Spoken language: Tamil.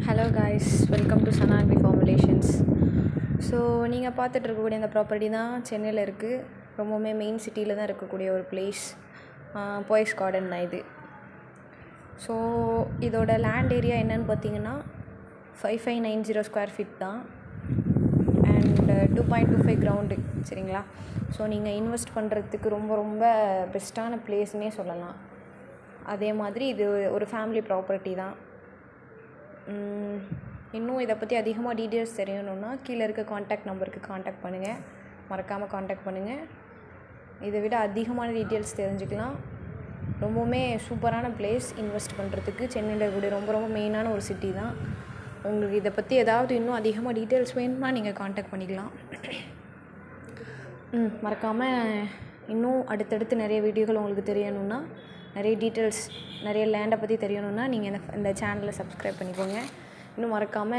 Hello guys, welcome to Sana Agri Formulations. So நீங்கள் பார்த்துட்டு இருக்கக்கூடிய இந்த ப்ராப்பர்ட்டி தான் சென்னையில் இருக்குது. ரொம்பவுமே மெயின் சிட்டியில் தான் இருக்கக்கூடிய ஒரு பிளேஸ். போய்ஸ் கார்டன் தான் இது. ஸோ இதோட லேண்ட் ஏரியா என்னன்னு பார்த்தீங்கன்னா 5590 ஸ்கொயர் ஃபீட் தான். அண்ட் 2.25 கிரவுண்டு, சரிங்களா? ஸோ நீங்கள் இன்வெஸ்ட் பண்ணுறதுக்கு ரொம்ப ரொம்ப பெஸ்ட்டான பிளேஸ்னே சொல்லலாம். அதே மாதிரி இது ஒரு ஃபேமிலி ப்ராப்பர்ட்டி தான். இன்னும் இதை பற்றி அதிகமாக டீட்டெயில்ஸ் தெரியணுன்னா கீழே இருக்க காண்டாக்ட் நம்பருக்கு காண்டாக்ட் பண்ணுங்கள். மறக்காமல் காண்டாக்ட் பண்ணுங்கள். இதை விட அதிகமான டீட்டெயில்ஸ் தெரிஞ்சுக்கலாம். ரொம்பவுமே சூப்பரான பிளேஸ் இன்வெஸ்ட் பண்ணுறதுக்கு. சென்னையில் இருக்கக்கூடிய ரொம்ப ரொம்ப மெயினான ஒரு சிட்டி தான். உங்களுக்கு இதை பற்றி ஏதாவது இன்னும் அதிகமாக டீட்டெயில்ஸ் வேணும்னா நீங்கள் காண்டாக்ட் பண்ணிக்கலாம். மறக்காமல் இன்னும் அடுத்தடுத்து நிறைய வீடியோக்கள் உங்களுக்கு தெரியணுன்னா, நிறைய டீட்டெயில்ஸ், நிறைய லேண்டை பற்றி தெரியணுன்னா நீங்கள் இந்த சேனலை சப்ஸ்கிரைப் பண்ணிக்கோங்க. இன்னும் மறக்காமல்